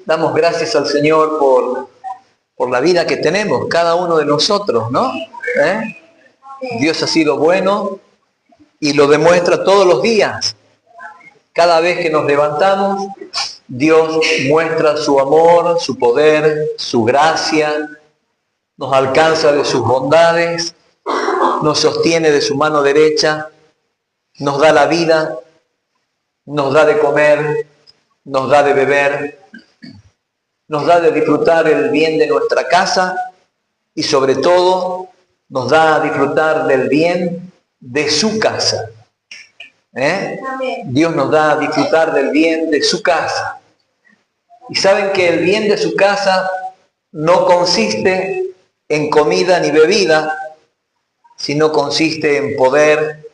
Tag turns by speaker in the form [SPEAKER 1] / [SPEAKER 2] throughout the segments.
[SPEAKER 1] damos gracias al Señor por la vida que tenemos, cada uno de nosotros, ¿no? Dios ha sido bueno y lo demuestra todos los días. Cada vez que nos levantamos, Dios muestra su amor, su poder, su gracia, nos alcanza de sus bondades, nos sostiene de su mano derecha, nos da la vida, nos da de comer, nos da de beber, nos da de disfrutar el bien de nuestra casa y sobre todo nos da a disfrutar del bien de su casa. Dios nos da a disfrutar del bien de su casa. Y saben que el bien de su casa no consiste en comida ni bebida, sino consiste en poder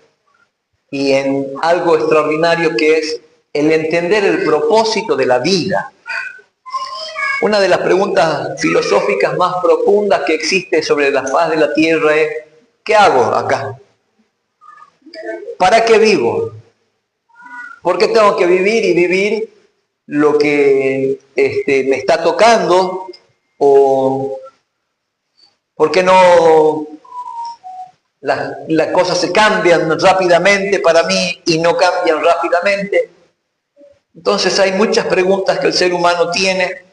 [SPEAKER 1] y en algo extraordinario que es el entender el propósito de la vida. Una de las preguntas filosóficas más profundas que existe sobre la faz de la tierra es: ¿qué hago acá? ¿Para qué vivo? ¿Por qué tengo que vivir y vivir lo que me está tocando? ¿O por qué no las cosas se cambian rápidamente para mí y no cambian rápidamente? Entonces hay muchas preguntas que el ser humano tiene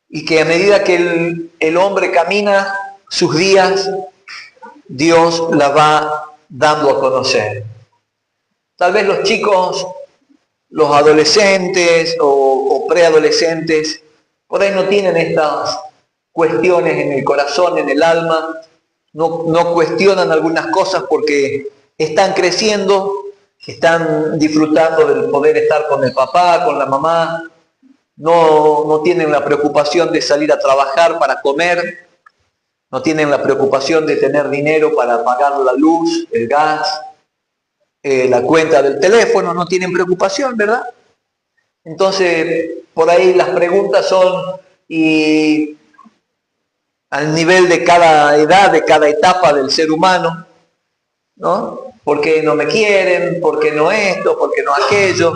[SPEAKER 1] y que a medida que el hombre camina sus días, Dios las va dando a conocer. Tal vez los chicos, los adolescentes o preadolescentes, por ahí no tienen estas cuestiones en el corazón, en el alma, no cuestionan algunas cosas porque están creciendo, están disfrutando del poder estar con el papá, con la mamá, no tienen la preocupación de salir a trabajar para comer, no tienen la preocupación de tener dinero para pagar la luz, el gas, la cuenta del teléfono, no tienen preocupación, ¿verdad? Entonces, por ahí las preguntas son, y al nivel de cada edad, de cada etapa del ser humano, ¿no? ¿Por qué no me quieren? ¿Por qué no esto? ¿Por qué no aquello?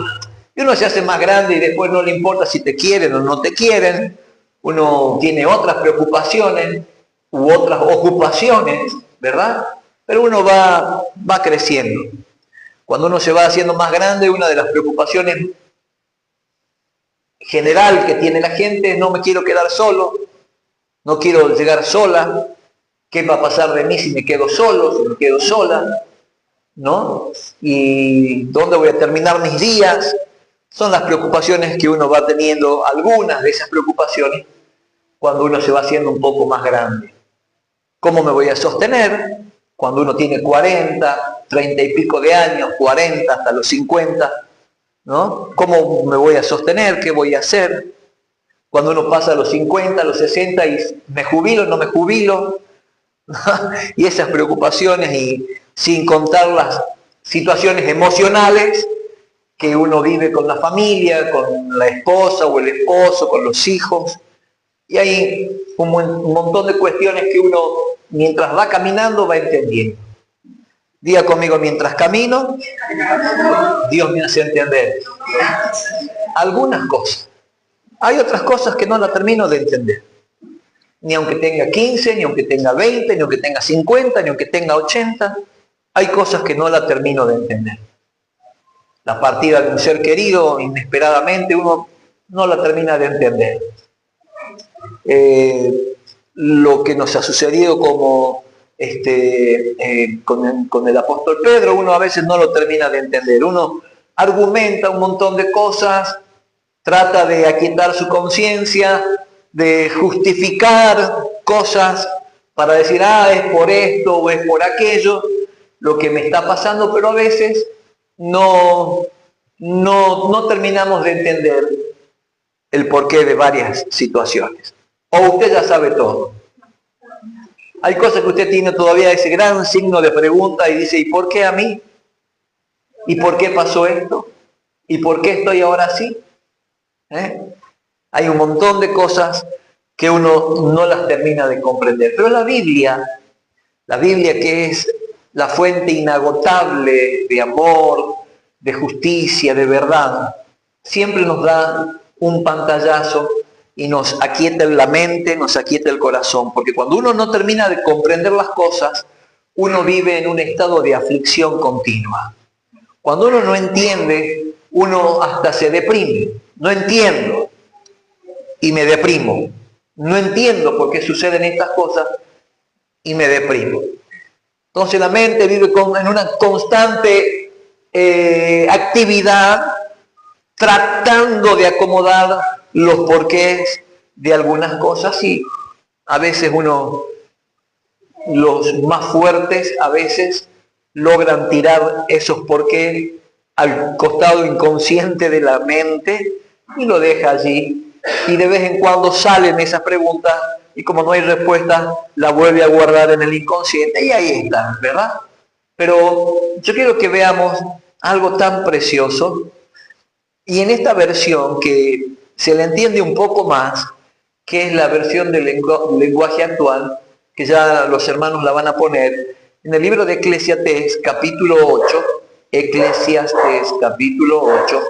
[SPEAKER 1] Y uno se hace más grande y después no le importa si te quieren o no te quieren. Uno tiene otras preocupaciones u otras ocupaciones, ¿verdad? Pero uno va creciendo. Cuando uno se va haciendo más grande, una de las preocupaciones general que tiene la gente es: no me quiero quedar solo, no quiero llegar sola, ¿qué va a pasar de mí si me quedo solo, si me quedo sola? ¿No? ¿Y dónde voy a terminar mis días? Son las preocupaciones que uno va teniendo, algunas de esas preocupaciones, cuando uno se va haciendo un poco más grande. ¿Cómo me voy a sostener? Cuando uno tiene 40, 30 y pico de años, 40 hasta los 50, ¿no? ¿Cómo me voy a sostener? ¿Qué voy a hacer? Cuando uno pasa a los 50, a los 60 y ¿me jubilo, no me jubilo? Y esas preocupaciones, y sin contar las situaciones emocionales que uno vive con la familia, con la esposa o el esposo, con los hijos. Y hay un montón de cuestiones que uno, mientras va caminando, va entendiendo. Diga conmigo: mientras camino, Dios me hace entender algunas cosas. Hay otras cosas que no las termino de entender. Ni aunque tenga 15, ni aunque tenga 20, ni aunque tenga 50, ni aunque tenga 80, hay cosas que no las termino de entender. La partida de un ser querido, inesperadamente, uno no la termina de entender. Lo que nos ha sucedido como con el apóstol Pedro, uno a veces no lo termina de entender. Uno argumenta un montón de cosas, trata de aquietar su conciencia, de justificar cosas para decir: es por esto o es por aquello lo que me está pasando, pero a veces no terminamos de entender el porqué de varias situaciones. O usted ya sabe todo. Hay cosas que usted tiene todavía ese gran signo de pregunta y dice: ¿y por qué a mí? ¿Y por qué pasó esto? ¿Y por qué estoy ahora así? Hay un montón de cosas que uno no las termina de comprender. Pero la Biblia que es la fuente inagotable de amor, de justicia, de verdad, siempre nos da un pantallazo y nos aquieta la mente, nos aquieta el corazón, porque cuando uno no termina de comprender las cosas, uno vive en un estado de aflicción continua. Cuando uno no entiende, uno hasta se deprime. No entiendo y me deprimo. No entiendo por qué suceden estas cosas y me deprimo. Entonces la mente vive en una constante actividad, tratando de acomodar los porqués de algunas cosas, y a veces los más fuertes a veces logran tirar esos porqués al costado inconsciente de la mente y lo deja allí, y de vez en cuando salen esas preguntas y como no hay respuesta la vuelve a guardar en el inconsciente y ahí está, ¿verdad? Pero yo quiero que veamos algo tan precioso, y en esta versión que se le entiende un poco más, que es la versión del lenguaje actual, que ya los hermanos la van a poner, en el libro de Eclesiastés, capítulo 8, Eclesiastés, capítulo 8,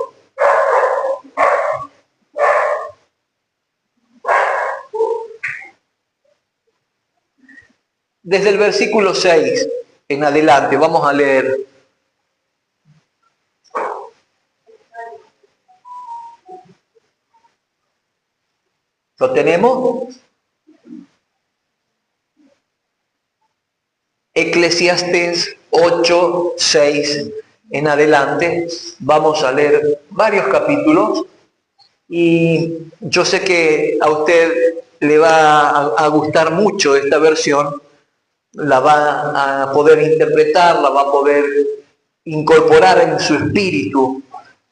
[SPEAKER 1] desde el versículo 6 en adelante, vamos a leer. ¿Lo tenemos? Eclesiastés 8, 6 en adelante. Vamos a leer varios capítulos y yo sé que a usted le va a gustar mucho esta versión, la va a poder interpretar, la va a poder incorporar en su espíritu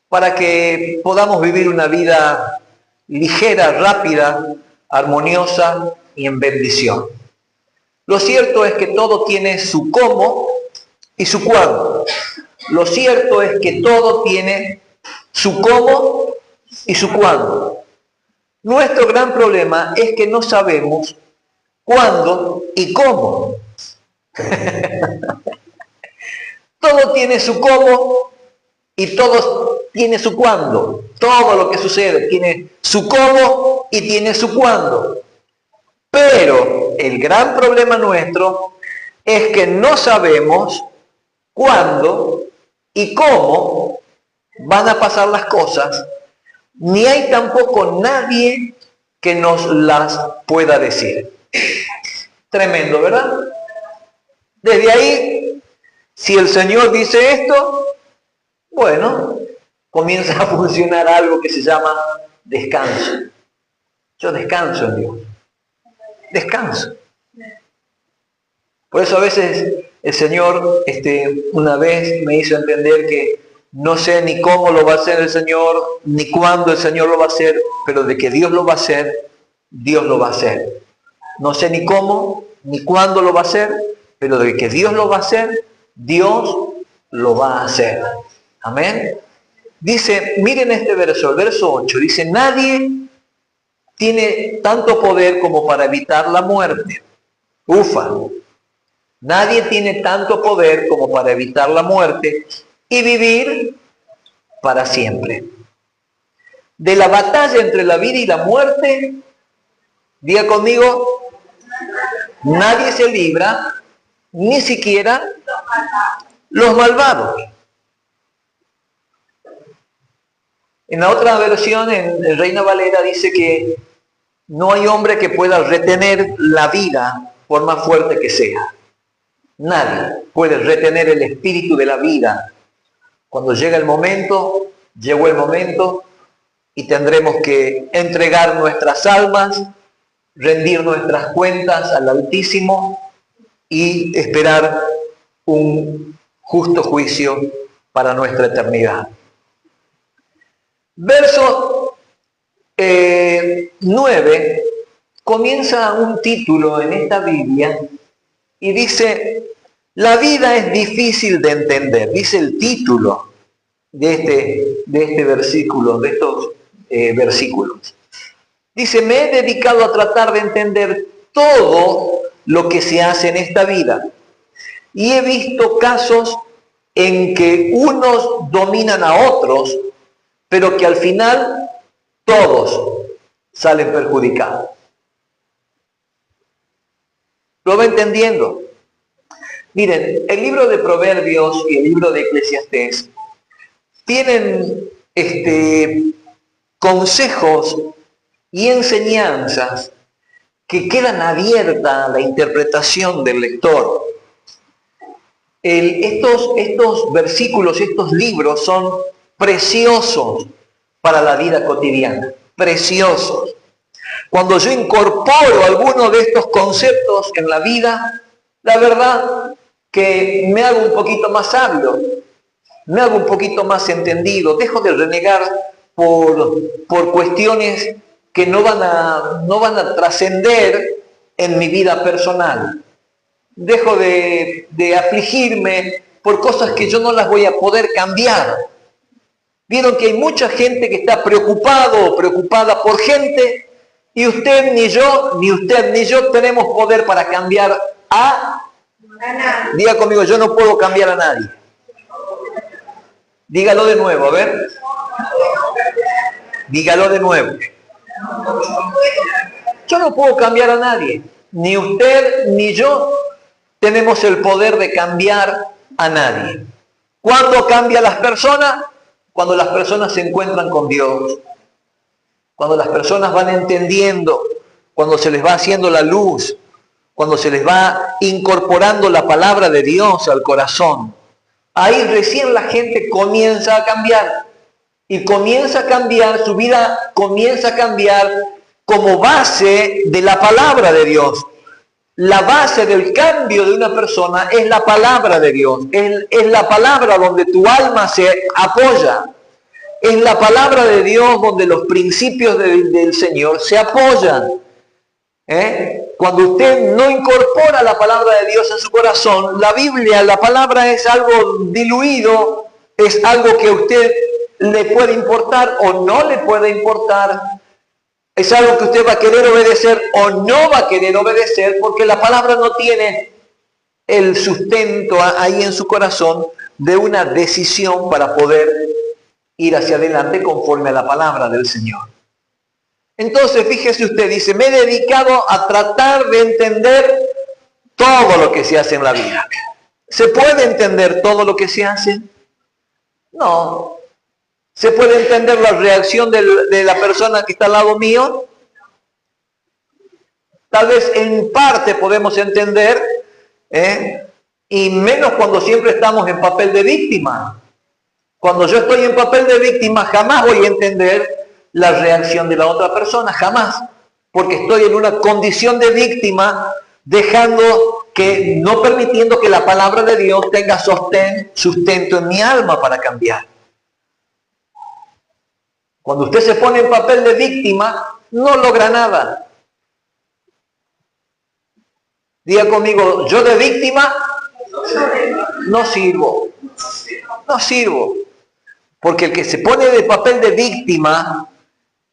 [SPEAKER 1] para que podamos vivir una vida ligera, rápida, armoniosa y en bendición. Lo cierto es que todo tiene su cómo y su cuándo. Lo cierto es que todo tiene su cómo y su cuándo. Nuestro gran problema es que no sabemos cuándo y cómo. Todo tiene su cómo y todo tiene su cuándo. Todo lo que sucede tiene su cómo y tiene su cuándo. Pero el gran problema nuestro es que no sabemos cuándo y cómo van a pasar las cosas, ni hay tampoco nadie que nos las pueda decir. Tremendo, ¿verdad? Desde ahí, si el Señor dice esto, bueno, comienza a funcionar algo que se llama descanso. Yo descanso en Dios. Descanso. Por eso a veces el Señor una vez me hizo entender que no sé ni cómo lo va a hacer el Señor, ni cuándo el Señor lo va a hacer, pero de que Dios lo va a hacer, Dios lo va a hacer. No sé ni cómo, ni cuándo lo va a hacer, pero de que Dios lo va a hacer, Dios lo va a hacer. Amén. Dice, miren este verso, el verso 8, dice, nadie tiene tanto poder como para evitar la muerte. Ufa. Nadie tiene tanto poder como para evitar la muerte y vivir para siempre. De la batalla entre la vida y la muerte, diga conmigo, nadie se libra, ni siquiera los malvados. En la otra versión, en Reina Valera, dice que no hay hombre que pueda retener la vida por más fuerte que sea. Nadie puede retener el espíritu de la vida. Cuando llega el momento, llegó el momento y tendremos que entregar nuestras almas, rendir nuestras cuentas al Altísimo y esperar un justo juicio para nuestra eternidad. Verso 9 comienza un título en esta Biblia y dice, la vida es difícil de entender. Dice el título de este versículo, de estos versículos. Dice, me he dedicado a tratar de entender todo lo que se hace en esta vida. Y he visto casos en que unos dominan a otros pero que al final todos salen perjudicados. ¿Lo va entendiendo? Miren, el libro de Proverbios y el libro de Eclesiastés tienen consejos y enseñanzas que quedan abiertas a la interpretación del lector. Estos versículos, estos libros son preciosos para la vida cotidiana, preciosos. Cuando yo incorporo alguno de estos conceptos en la vida, la verdad que me hago un poquito más sabio, me hago un poquito más entendido, dejo de renegar por cuestiones que no van a trascender en mi vida personal. Dejo de afligirme por cosas que yo no las voy a poder cambiar. Vieron que hay mucha gente que está preocupado o preocupada por gente, y usted ni yo tenemos poder para cambiar a nadie. Diga conmigo, yo no puedo cambiar a nadie. Dígalo de nuevo, a ver. Dígalo de nuevo. Yo no puedo cambiar a nadie. Ni usted ni yo tenemos el poder de cambiar a nadie. ¿Cuándo cambian las personas? Cuando las personas se encuentran con Dios. Cuando las personas van entendiendo, cuando se les va haciendo la luz, cuando se les va incorporando la palabra de Dios al corazón. Ahí recién la gente comienza a cambiar. Y comienza a cambiar, su vida comienza a cambiar como base de la palabra de Dios. La base del cambio de una persona es la palabra de Dios. Es la palabra donde tu alma se apoya. Es la palabra de Dios donde los principios del Señor se apoyan. Cuando usted no incorpora la palabra de Dios en su corazón, la Biblia, la palabra es algo diluido, es algo que a usted le puede importar o no le puede importar. Es algo que usted va a querer obedecer o no va a querer obedecer, porque la palabra no tiene el sustento ahí en su corazón de una decisión para poder ir hacia adelante conforme a la palabra del Señor. Entonces, fíjese usted, dice, me he dedicado a tratar de entender todo lo que se hace en la vida. ¿Se puede entender todo lo que se hace? No. ¿Se puede entender la reacción de la persona que está al lado mío? Tal vez en parte podemos entender, y menos cuando siempre estamos en papel de víctima. Cuando yo estoy en papel de víctima, jamás voy a entender la reacción de la otra persona, jamás. Porque estoy en una condición de víctima, no permitiendo que la palabra de Dios tenga sustento en mi alma para cambiar. Cuando usted se pone en papel de víctima, no logra nada. Diga conmigo, yo de víctima no sirvo. No sirvo. Porque el que se pone de papel de víctima,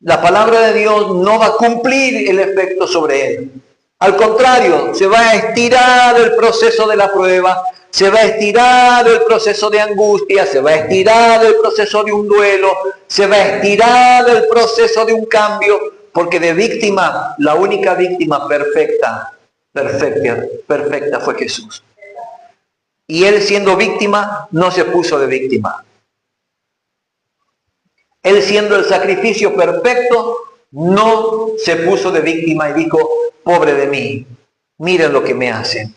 [SPEAKER 1] la palabra de Dios no va a cumplir el efecto sobre él. Al contrario, se va a estirar el proceso de la prueba, se va a estirar el proceso de angustia, se va a estirar el proceso de un duelo, se va a estirar el proceso de un cambio, porque de víctima, la única víctima perfecta fue Jesús. Y él, siendo víctima, no se puso de víctima. Él, siendo el sacrificio perfecto, no se puso de víctima y dijo, pobre de mí, miren lo que me hacen.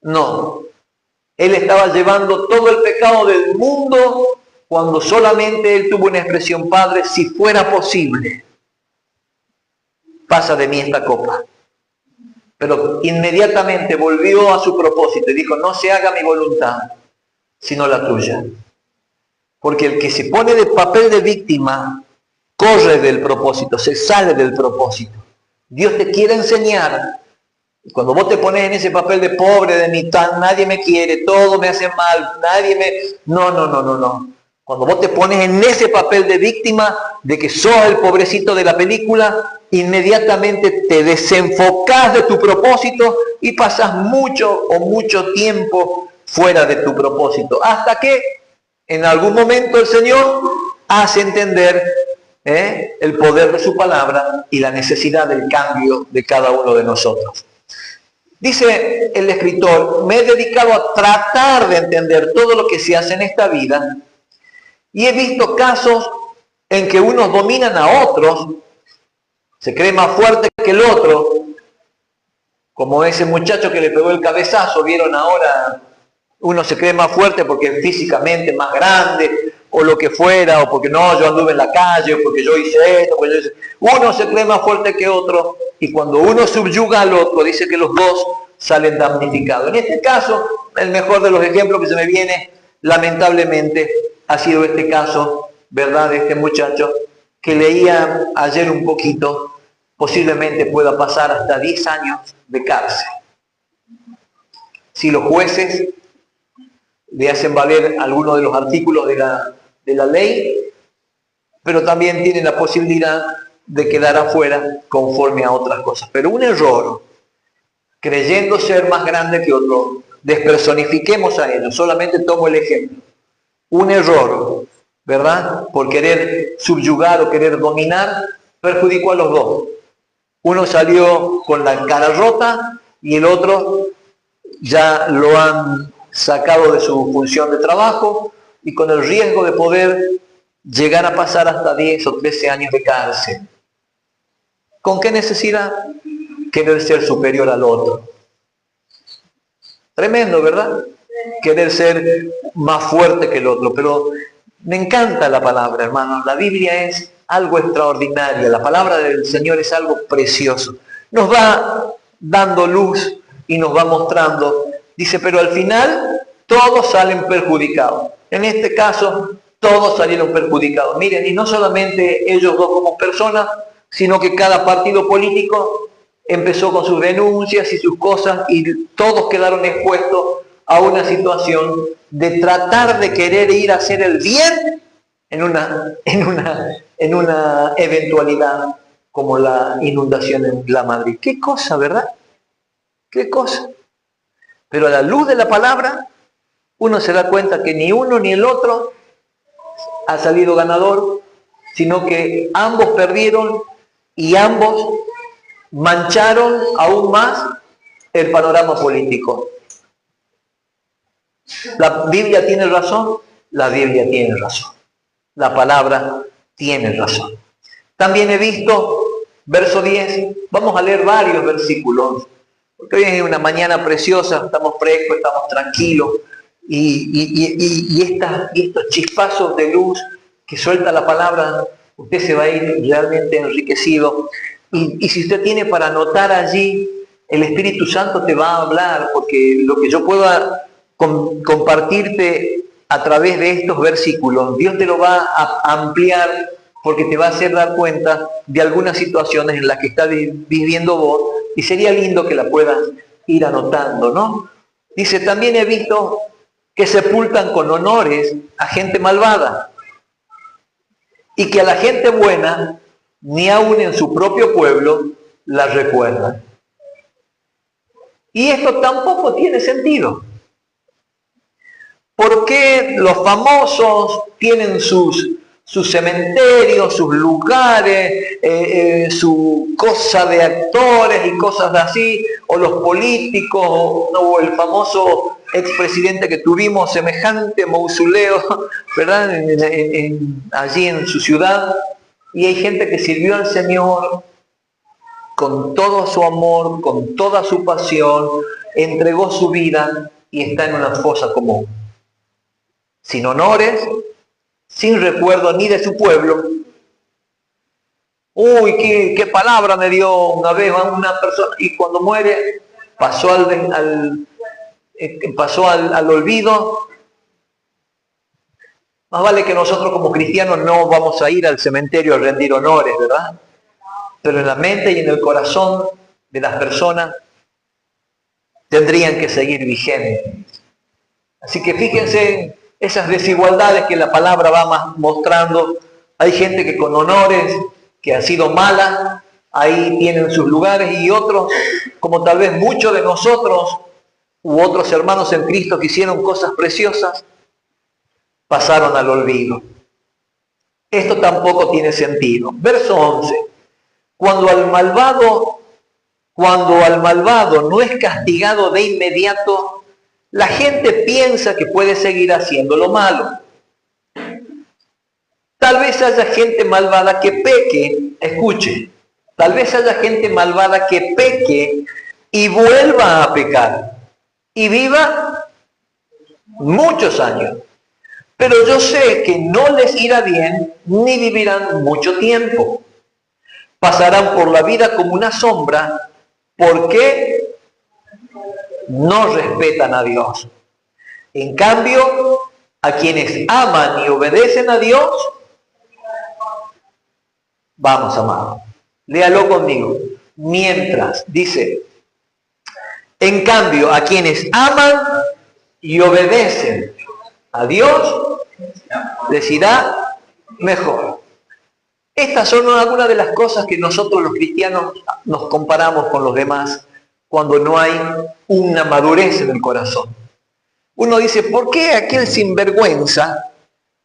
[SPEAKER 1] No. Él estaba llevando todo el pecado del mundo cuando solamente él tuvo una expresión, Padre, si fuera posible, pasa de mí esta copa. Pero inmediatamente volvió a su propósito y dijo, no se haga mi voluntad, sino la tuya. Porque el que se pone de papel de víctima, corre del propósito, se sale del propósito. Dios te quiere enseñar. Cuando vos te pones en ese papel de pobre, de mitad, nadie me quiere, todo me hace mal, No. Cuando vos te pones en ese papel de víctima, de que sos el pobrecito de la película, inmediatamente te desenfocás de tu propósito y pasás mucho tiempo fuera de tu propósito. Hasta que en algún momento el Señor hace entender el poder de su palabra y la necesidad del cambio de cada uno de nosotros. Dice el escritor, me he dedicado a tratar de entender todo lo que se hace en esta vida y he visto casos en que unos dominan a otros, se cree más fuerte que el otro, como ese muchacho que le pegó el cabezazo, vieron ahora, uno se cree más fuerte porque físicamente más grande, o lo que fuera, o porque no, yo anduve en la calle, o porque yo hice esto, porque yo hice... Uno se cree más fuerte que otro, y cuando uno subyuga al otro, dice que los dos salen damnificados. En este caso, el mejor de los ejemplos que se me viene, lamentablemente, ha sido este caso, ¿verdad?, de este muchacho, que leía ayer un poquito, posiblemente pueda pasar hasta 10 años de cárcel. Si los jueces le hacen valer algunos de los artículos de la ley, pero también tienen la posibilidad de quedar afuera conforme a otras cosas. Pero un error, creyendo ser más grande que otro, despersonifiquemos a ellos, solamente tomo el ejemplo. Un error, ¿verdad?, por querer subyugar o querer dominar, perjudicó a los dos. Uno salió con la cara rota y el otro ya lo han sacado de su función de trabajo y con el riesgo de poder llegar a pasar hasta 10 o 13 años de cárcel. ¿Con qué necesidad? Querer ser superior al otro. Tremendo, ¿verdad? Querer ser más fuerte que el otro. Pero me encanta la palabra, hermanos. La Biblia es algo extraordinario. La palabra del Señor es algo precioso. Nos va dando luz y nos va mostrando. Dice, pero al final todos salen perjudicados. En este caso, todos salieron perjudicados. Miren, y no solamente ellos dos como personas, sino que cada partido político empezó con sus denuncias y sus cosas y todos quedaron expuestos a una situación de tratar de querer ir a hacer el bien en una eventualidad como la inundación en la Madrid. Qué cosa, ¿verdad? Qué cosa. Pero a la luz de la palabra, uno se da cuenta que ni uno ni el otro ha salido ganador, sino que ambos perdieron y ambos mancharon aún más el panorama político. ¿La Biblia tiene razón? La Biblia tiene razón. La palabra tiene razón. También he visto, verso 10, vamos a leer varios versículos, porque hoy es una mañana preciosa, estamos frescos, estamos tranquilos, y estos chispazos de luz que suelta la palabra, usted se va a ir realmente enriquecido. Y si usted tiene para anotar allí, el Espíritu Santo te va a hablar, porque lo que yo pueda compartirte a través de estos versículos, Dios te lo va a ampliar, porque te va a hacer dar cuenta de algunas situaciones en las que estás viviendo vos, y sería lindo que la puedas ir anotando, ¿no? Dice, también he visto que sepultan con honores a gente malvada, y que a la gente buena, ni aun en su propio pueblo, la recuerdan. Y esto tampoco tiene sentido. ¿Por qué los famosos tienen sus cementerios, sus lugares, su cosa de actores y cosas así, o los políticos, o el famoso expresidente que tuvimos, semejante mausoleo, ¿verdad?, allí en su ciudad? Y hay gente que sirvió al Señor con todo su amor, con toda su pasión, entregó su vida y está en una fosa común. Sin honores, sin recuerdo ni de su pueblo. Uy, qué palabra me dio una vez a una persona, y cuando muere pasó al olvido. Más vale que nosotros como cristianos no vamos a ir al cementerio a rendir honores, ¿verdad? Pero en la mente y en el corazón de las personas tendrían que seguir vigentes. Así que fíjense esas desigualdades que la palabra va mostrando. Hay gente que con honores, que ha sido mala, ahí tienen sus lugares, y otros, como tal vez muchos de nosotros u otros hermanos en Cristo que hicieron cosas preciosas, pasaron al olvido. Esto tampoco tiene sentido. Verso 11. Cuando al malvado no es castigado de inmediato, la gente piensa que puede seguir haciendo lo malo. Tal vez haya gente malvada que peque, escuche, tal vez haya gente malvada que peque y vuelva a pecar y viva muchos años. Pero yo sé que no les irá bien ni vivirán mucho tiempo. Pasarán por la vida como una sombra porque no respetan a Dios. En cambio, a quienes aman y obedecen a Dios, vamos, amado, léalo conmigo. Mientras, dice, en cambio, a quienes aman y obedecen a Dios, les irá mejor. Estas son algunas de las cosas que nosotros los cristianos nos comparamos con los demás cuando no hay una madurez en el corazón. Uno dice, ¿por qué aquel sinvergüenza,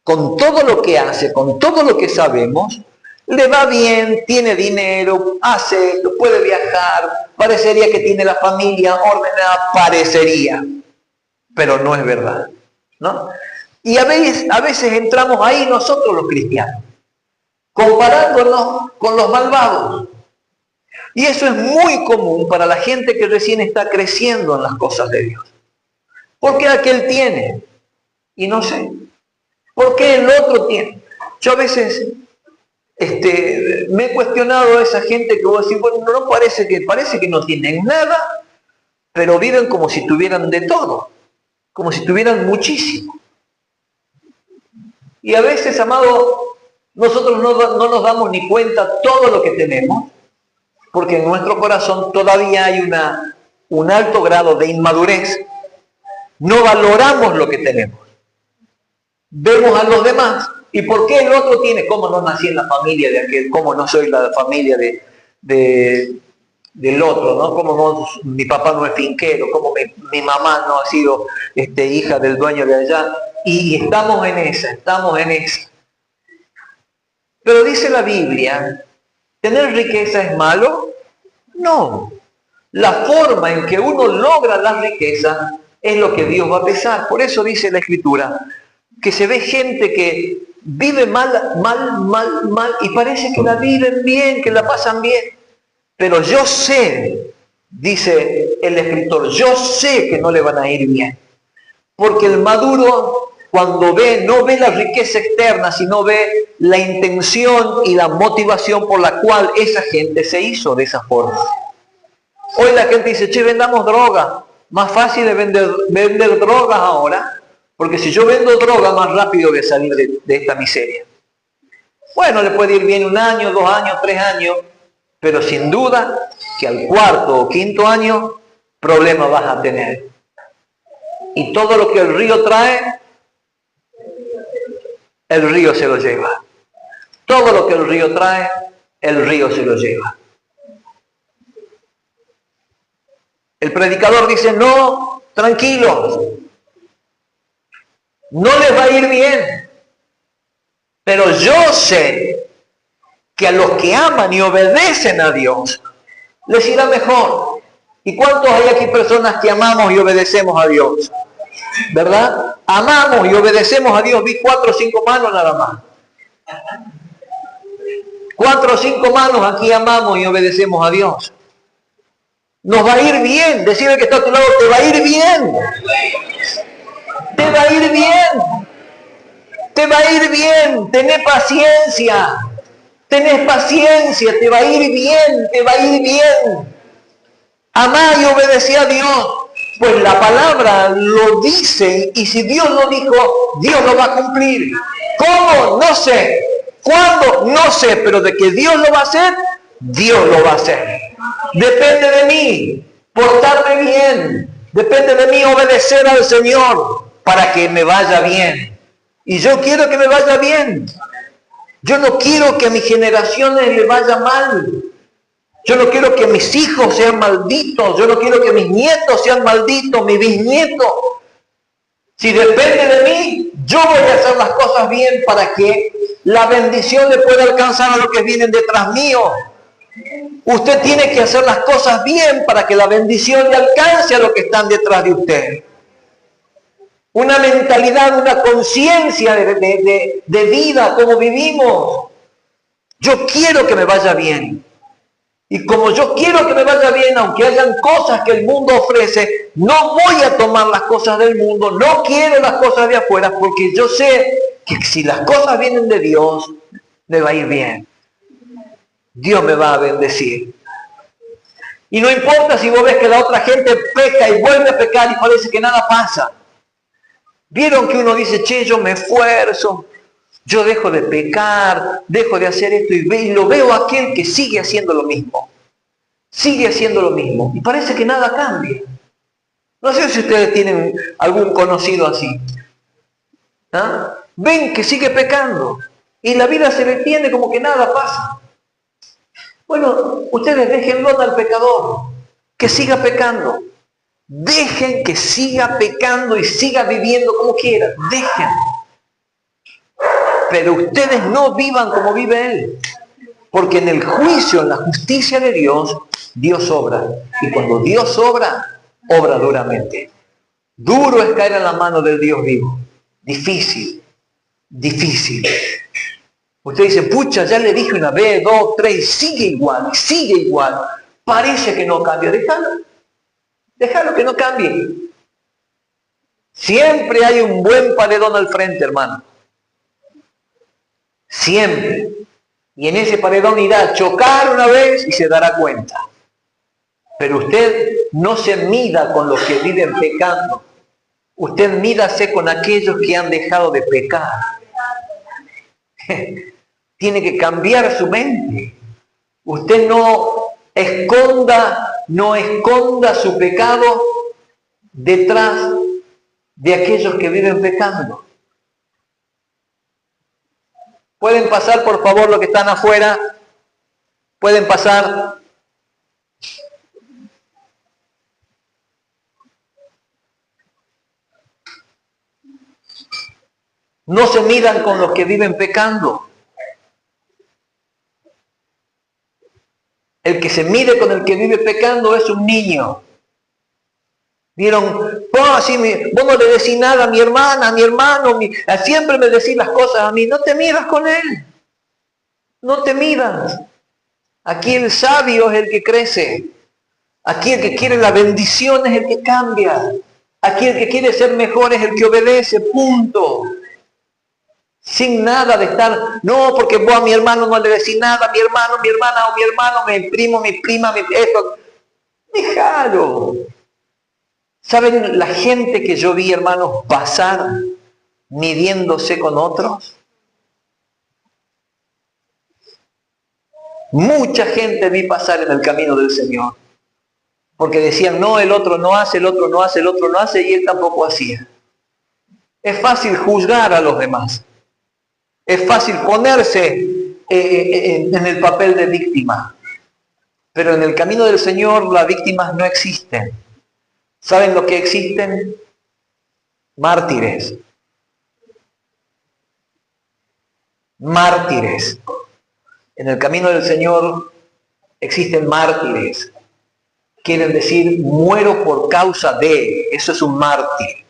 [SPEAKER 1] con todo lo que hace, con todo lo que sabemos, le va bien, tiene dinero, hace, puede viajar, parecería que tiene la familia ordenada, parecería, pero no es verdad, ¿no? Y a veces entramos ahí nosotros los cristianos, comparándonos con los malvados. Y eso es muy común para la gente que recién está creciendo en las cosas de Dios. ¿Por qué aquel tiene? Y no sé. ¿Por qué el otro tiene? Yo a veces me he cuestionado a esa gente que vos decís, bueno, no parece que no tienen nada, pero viven como si tuvieran de todo, como si tuvieran muchísimo. Y a veces, amado, nosotros no nos damos ni cuenta todo lo que tenemos, porque en nuestro corazón todavía hay un alto grado de inmadurez. No valoramos lo que tenemos. Vemos a los demás. ¿Y por qué el otro tiene? ¿Cómo no nací en la familia de aquel? ¿Cómo no soy la familia del otro? ¿No? ¿Cómo no, mi papá no es finquero? ¿Cómo mi mamá no ha sido hija del dueño de allá? Y estamos en esa. Pero dice la Biblia, ¿tener riqueza es malo? No. La forma en que uno logra la riqueza es lo que Dios va a pesar. Por eso dice la Escritura, que se ve gente que vive mal, y parece que la viven bien, que la pasan bien. Pero yo sé, dice el escritor, yo sé que no le van a ir bien. Porque el maduro, cuando no ve la riqueza externa, sino ve la intención y la motivación por la cual esa gente se hizo de esa forma. Hoy la gente dice, che, vendamos droga. Más fácil de vender drogas ahora, porque si yo vendo droga, más rápido voy a salir de esta miseria. Bueno, le puede ir bien 1 año, 2 años, 3 años, pero sin duda que al 4º o 5º año, problemas vas a tener. Y todo lo que el río trae, el río se lo lleva. Todo lo que el río trae, el río se lo lleva. El predicador dice, no, tranquilos, no les va a ir bien, pero yo sé que a los que aman y obedecen a Dios, les irá mejor. ¿Y cuántos hay aquí personas que amamos y obedecemos a Dios? ¿Verdad? Amamos y obedecemos a Dios. Vi 4 o 5 manos nada más. 4 o 5 manos aquí amamos y obedecemos a Dios. Nos va a ir bien. Decirle que está a tu lado, te va a ir bien. Te va a ir bien. Te va a ir bien. Tenés paciencia. Tenés paciencia. Te va a ir bien. Te va a ir bien. Amá y obedecé a Dios. Pues la palabra lo dice. Y si Dios lo dijo, Dios lo va a cumplir. ¿Cómo? No sé. ¿Cuándo? No sé. Pero de que Dios lo va a hacer, Dios lo va a hacer. Depende de mí portarme bien. Depende de mí obedecer al Señor para que me vaya bien. Y yo quiero que me vaya bien. Yo no quiero que a mis generaciones le vaya mal. Yo no quiero que mis hijos sean malditos. Yo no quiero que mis nietos sean malditos, mis bisnietos. Si depende de mí, yo voy a hacer las cosas bien para que la bendición le pueda alcanzar a los que vienen detrás mío. Usted tiene que hacer las cosas bien para que la bendición le alcance a los que están detrás de usted. Una mentalidad, una conciencia de vida, como vivimos. Yo quiero que me vaya bien. Y como yo quiero que me vaya bien, aunque hayan cosas que el mundo ofrece, no voy a tomar las cosas del mundo, no quiero las cosas de afuera, porque yo sé que si las cosas vienen de Dios, me va a ir bien. Dios me va a bendecir. Y no importa si vos ves que la otra gente peca y vuelve a pecar y parece que nada pasa. Vieron que uno dice, che, yo me esfuerzo, yo dejo de pecar, dejo de hacer esto y lo veo a aquel que sigue haciendo lo mismo. Sigue haciendo lo mismo. Y parece que nada cambia. No sé si ustedes tienen algún conocido así. ¿Ah? Ven que sigue pecando y la vida se detiene como que nada pasa. Bueno, ustedes déjenlo al pecador, que siga pecando. Dejen que siga pecando y siga viviendo como quiera. Dejen. Pero ustedes no vivan como vive Él. Porque en el juicio, en la justicia de Dios, Dios obra. Y cuando Dios obra, obra duramente. Duro es caer en la mano del Dios vivo. Difícil. Difícil. Usted dice, pucha, ya le dije una vez, dos, tres, sigue igual, sigue igual. Parece que no cambia. Déjalo que no cambie. Siempre hay un buen paredón al frente, hermano. Siempre. Y en ese paredón irá a chocar una vez y se dará cuenta. Pero usted no se mida con los que viven pecando. Usted mídase con aquellos que han dejado de pecar. Tiene que cambiar su mente. Usted no esconda su pecado detrás de aquellos que viven pecando. ¿Pueden pasar, por favor, los que están afuera? ¿Pueden pasar? No se midan con los que viven pecando. El que se mide con el que vive pecando es un niño. ¿Vieron? Vos no le decís nada a mi hermana, a mi hermano, siempre me decís las cosas a mí. No te midas con él. No te midas. Aquí el sabio es el que crece. Aquí el que quiere la bendición es el que cambia. Aquí el que quiere ser mejor es el que obedece. Punto. Sin nada de estar, no, porque vos a mi hermano no le decís nada, a mi hermano, mi hermana, o mi hermano, mi primo, mi prima, esto. Déjalo. ¿Saben la gente que yo vi, hermanos, pasar midiéndose con otros? Mucha gente vi pasar en el camino del Señor. Porque decían, no, el otro no hace, el otro no hace, el otro no hace, y él tampoco hacía. Es fácil juzgar a los demás. Es fácil ponerse en el papel de víctima. Pero en el camino del Señor las víctimas no existen. ¿Saben lo que existen? Mártires. Mártires. En el camino del Señor existen mártires. Quieren decir, muero por causa de. Eso es un mártir.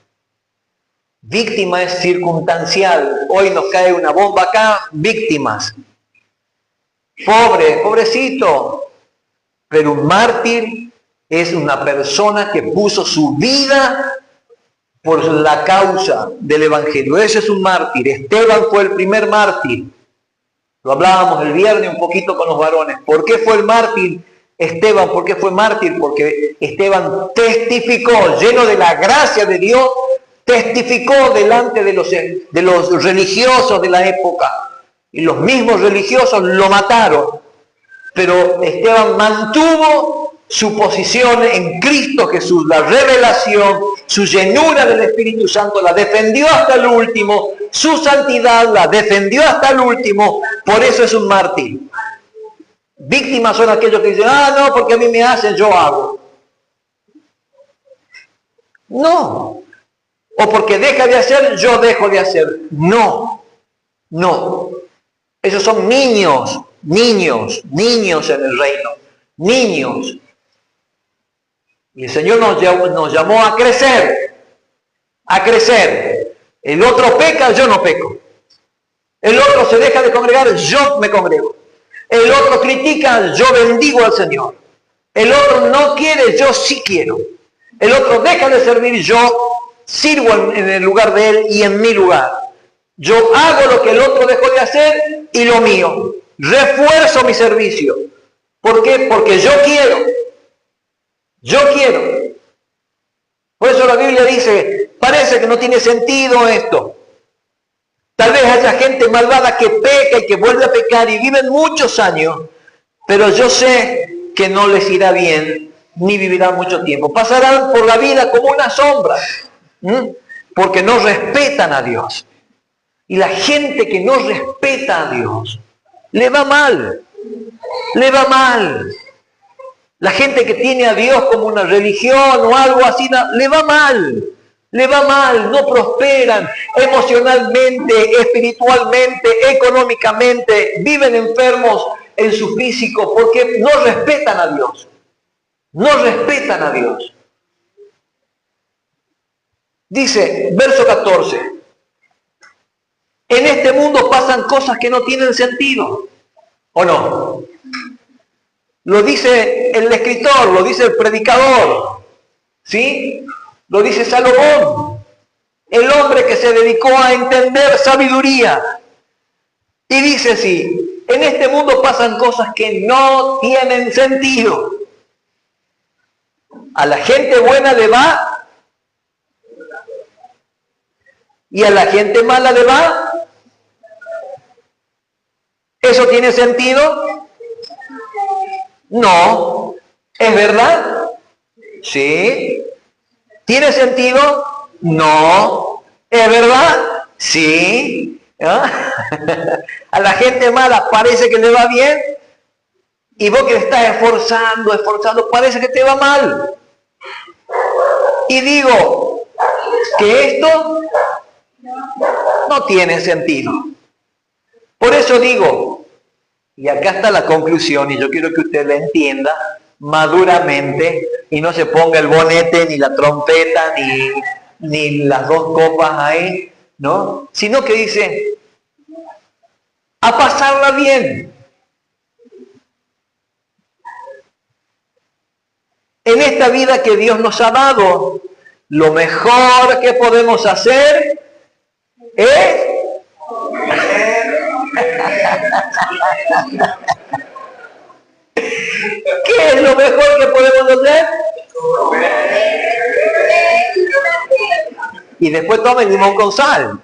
[SPEAKER 1] Víctima es circunstancial. Hoy nos cae una bomba acá, víctimas. Pobre, pobrecito. Pero un mártir es una persona que puso su vida por la causa del Evangelio. Ese es un mártir. Esteban fue el primer mártir. Lo hablábamos el viernes un poquito con los varones. ¿Por qué fue el mártir Esteban? ¿Por qué fue mártir? Porque Esteban testificó, lleno de la gracia de Dios, testificó delante de los religiosos de la época. Y los mismos religiosos lo mataron. Pero Esteban mantuvo su posición en Cristo Jesús, la revelación, su llenura del Espíritu Santo, la defendió hasta el último, su santidad la defendió hasta el último, por eso es un mártir. Víctimas son aquellos que dicen, no, porque a mí me hacen, yo hago. No. O porque deja de hacer, yo dejo de hacer. No, no. Esos son niños en el reino. Niños. Y el Señor nos llamó a crecer. A crecer. El otro peca, yo no peco. El otro se deja de congregar, yo me congrego. El otro critica, yo bendigo al Señor. El otro no quiere, yo sí quiero. El otro deja de servir, yo sirvo en el lugar de él y en mi lugar. Yo hago lo que el otro dejó de hacer y lo mío. Refuerzo mi servicio. ¿Por qué? Porque yo quiero. Yo quiero. Por eso la Biblia dice, parece que no tiene sentido esto. Tal vez haya gente malvada que peca y que vuelve a pecar y viven muchos años, pero yo sé que no les irá bien ni vivirán mucho tiempo. Pasarán por la vida como una sombra, porque no respetan a Dios. Y la gente que no respeta a Dios, le va mal, le va mal. La gente que tiene a Dios como una religión o algo así, le va mal. Le va mal, no prosperan emocionalmente, espiritualmente, económicamente, viven enfermos en su físico porque no respetan a Dios. No respetan a Dios. Dice, verso 14, en este mundo pasan cosas que no tienen sentido, ¿o no? Lo dice el escritor, lo dice el predicador, ¿sí? Lo dice Salomón, el hombre que se dedicó a entender sabiduría. Y dice así, en este mundo pasan cosas que no tienen sentido. A la gente buena le va y a la gente mala le va. ¿Eso tiene sentido? No. ¿Es verdad? Sí. ¿Tiene sentido? No. ¿Es verdad? Sí. ¿Ah? A la gente mala parece que le va bien y vos que estás esforzando, parece que te va mal. Y digo que esto no tiene sentido. Por eso digo, y acá está la conclusión, y yo quiero que usted la entienda maduramente, y no se ponga el bonete, ni la trompeta, ni las dos copas ahí, ¿no? Sino que dice, a pasarla bien. En esta vida que Dios nos ha dado, lo mejor que podemos hacer es... ¿Qué es lo mejor que podemos hacer? Y después tomen limón con sal.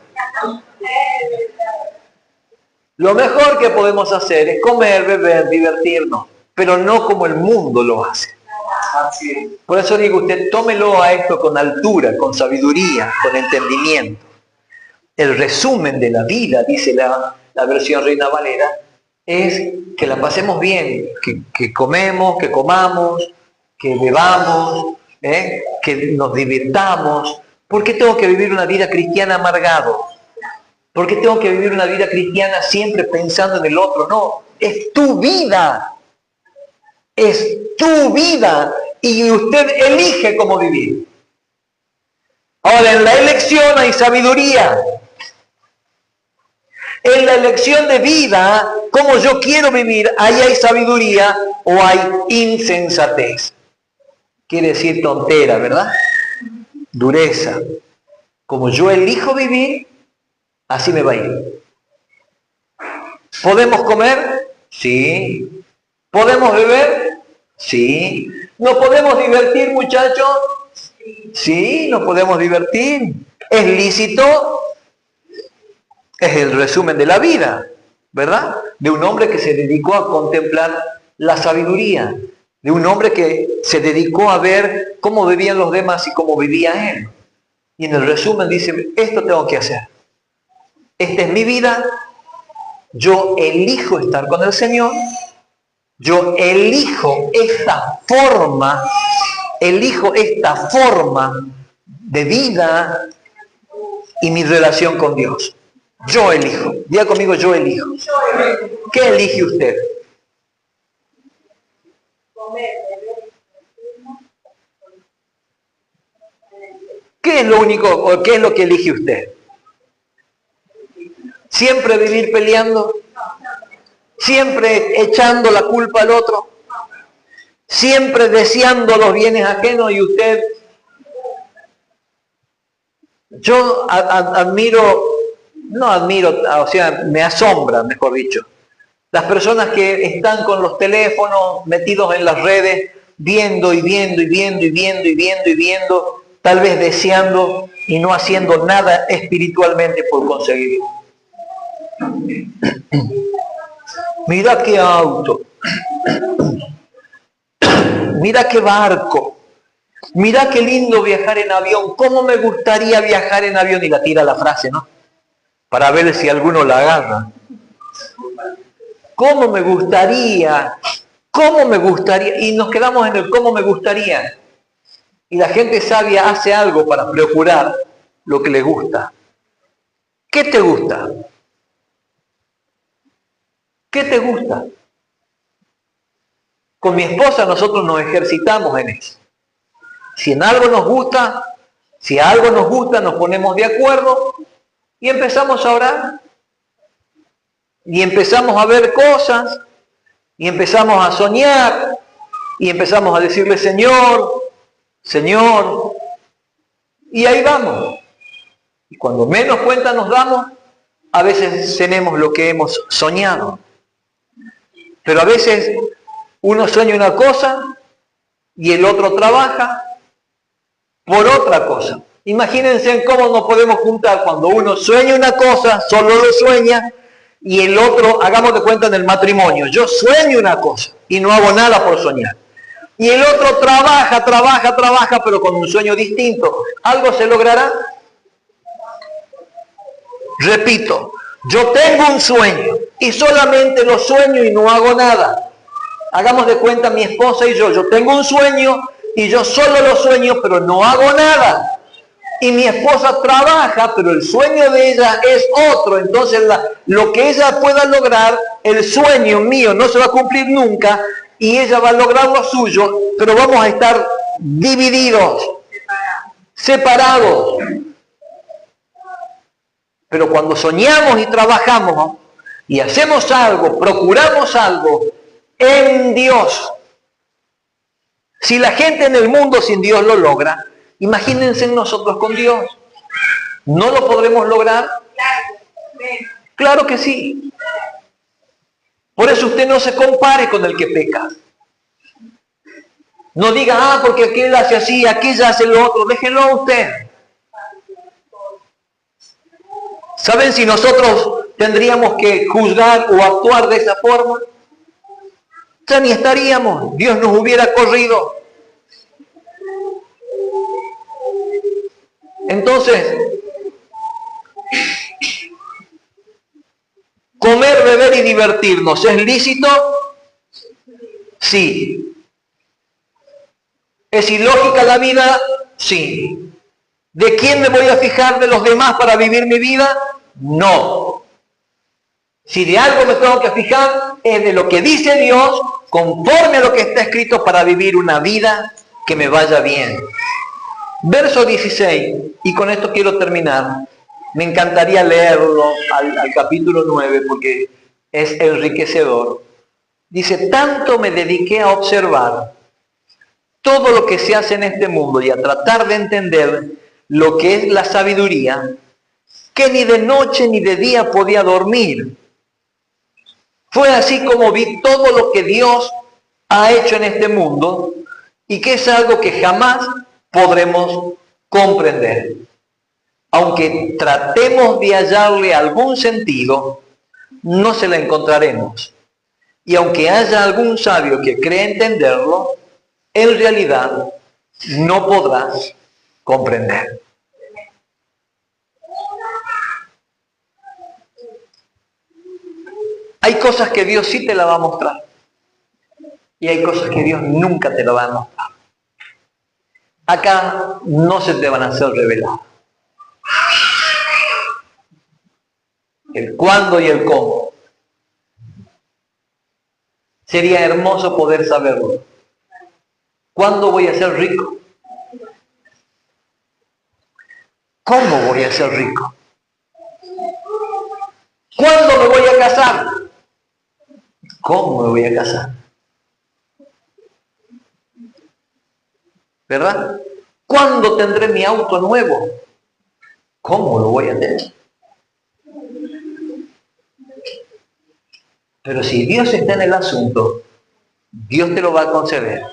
[SPEAKER 1] Lo mejor que podemos hacer es comer, beber, divertirnos, pero no como el mundo lo hace. Por eso digo, usted tómelo a esto con altura, con sabiduría, con entendimiento. El resumen de la vida, dice la versión Reina Valera, es que la pasemos bien, que comemos, que comamos, que bebamos, que nos divirtamos. ¿Por qué tengo que vivir una vida cristiana amargado? ¿Por qué tengo que vivir una vida cristiana siempre pensando en el otro? No, es tu vida. Es tu vida y usted elige cómo vivir. Ahora, en la elección hay sabiduría. En la elección de vida, como yo quiero vivir, ahí hay sabiduría o hay insensatez. Quiere decir tontera, ¿verdad? Dureza. Como yo elijo vivir, así me va a ir. ¿Podemos comer? Sí. ¿Podemos beber? Sí. ¿Nos podemos divertir, muchachos? Sí, nos podemos divertir. ¿Es lícito? Es el resumen de la vida, ¿verdad? De un hombre que se dedicó a contemplar la sabiduría. De un hombre que se dedicó a ver cómo vivían los demás y cómo vivía él. Y en el resumen dice, esto tengo que hacer. Esta es mi vida. Yo elijo estar con el Señor. Yo elijo esta forma de vida y mi relación con Dios. Yo elijo. Diga conmigo, yo elijo. ¿Qué elige usted? ¿Qué es lo único o qué es lo que elige usted? ¿Siempre vivir peleando? ¿Siempre echando la culpa al otro? ¿Siempre deseando los bienes ajenos y usted? Yo me asombra, mejor dicho, las personas que están con los teléfonos metidos en las redes, viendo, tal vez deseando y no haciendo nada espiritualmente por conseguirlo. Mira qué auto, mira qué barco, mira qué lindo viajar en avión, cómo me gustaría viajar en avión, y la tira la frase, ¿no? Para ver si alguno la agarra. ¿Cómo me gustaría? Y nos quedamos en el cómo me gustaría. Y la gente sabia hace algo para procurar lo que le gusta. ¿Qué te gusta? ¿Qué te gusta? Con mi esposa nosotros nos ejercitamos en eso. Si algo nos gusta, nos ponemos de acuerdo y empezamos a orar. Y empezamos a ver cosas, y empezamos a soñar, y empezamos a decirle, Señor, Señor, y ahí vamos. Y cuando menos cuenta nos damos, a veces tenemos lo que hemos soñado. Pero a veces uno sueña una cosa y el otro trabaja por otra cosa. Imagínense cómo nos podemos juntar cuando uno sueña una cosa, solo lo sueña, y el otro, hagamos de cuenta en el matrimonio, yo sueño una cosa y no hago nada por soñar. Y el otro trabaja, pero con un sueño distinto. ¿Algo se logrará? Repito, yo tengo un sueño y solamente lo sueño y no hago nada. Hagamos de cuenta mi esposa y yo tengo un sueño y yo solo lo sueño, pero no hago nada. Y mi esposa trabaja, pero el sueño de ella es otro. Entonces lo que ella pueda lograr, el sueño mío no se va a cumplir nunca y ella va a lograr lo suyo, pero vamos a estar divididos, separados. Pero cuando soñamos y trabajamos y hacemos algo, procuramos algo en Dios, si la gente en el mundo sin Dios lo logra, imagínense nosotros con Dios. ¿No lo podremos lograr? Claro que sí. Por eso usted no se compare con el que peca. No diga, porque aquel hace así, aquella hace lo otro. Déjenlo a usted. ¿Saben si nosotros tendríamos que juzgar o actuar de esa forma? Ya ni estaríamos. Dios nos hubiera corrido. Entonces, comer, beber y divertirnos, ¿es lícito? Sí. ¿Es ilógica la vida? Sí. ¿De quién me voy a fijar de los demás para vivir mi vida? No. Si de algo me tengo que fijar, es de lo que dice Dios, conforme a lo que está escrito para vivir una vida que me vaya bien. Verso 16, y con esto quiero terminar. Me encantaría leerlo al capítulo 9 porque es enriquecedor. Dice, tanto me dediqué a observar todo lo que se hace en este mundo y a tratar de entender lo que es la sabiduría, que ni de noche ni de día podía dormir. Fue así como vi todo lo que Dios ha hecho en este mundo y que es algo que jamás podremos comprender. Aunque tratemos de hallarle algún sentido, no se la encontraremos. Y aunque haya algún sabio que cree entenderlo, en realidad no podrá comprender. Hay cosas que Dios sí te la va a mostrar. Y hay cosas que Dios nunca te la va a mostrar. Acá no se te van a hacer reveladas. El cuándo y el cómo. Sería hermoso poder saberlo. ¿Cuándo voy a ser rico? ¿Cómo voy a ser rico? ¿Cuándo me voy a casar? ¿Cómo me voy a casar? ¿Verdad? ¿Cuándo tendré mi auto nuevo? ¿Cómo lo voy a tener? Pero si Dios está en el asunto, Dios te lo va a conceder.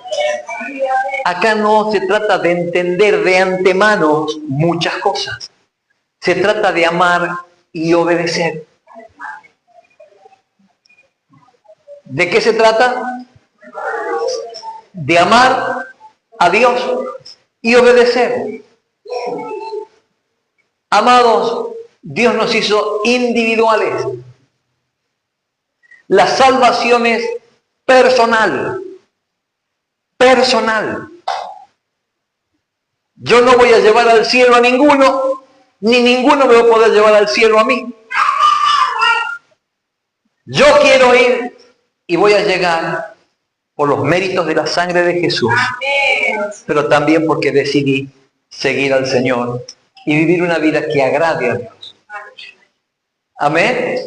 [SPEAKER 1] Acá no se trata de entender de antemano muchas cosas. Se trata de amar y obedecer. ¿De qué se trata? De amar a Dios y obedecer. Amados, Dios nos hizo individuales. La salvación es personal. Personal. Yo no voy a llevar al cielo a ninguno, ni ninguno me va a poder llevar al cielo a mí. Yo quiero ir y voy a llegar por los méritos de la sangre de Jesús, pero también porque decidí seguir al Señor y vivir una vida que agrade a Dios. Amén.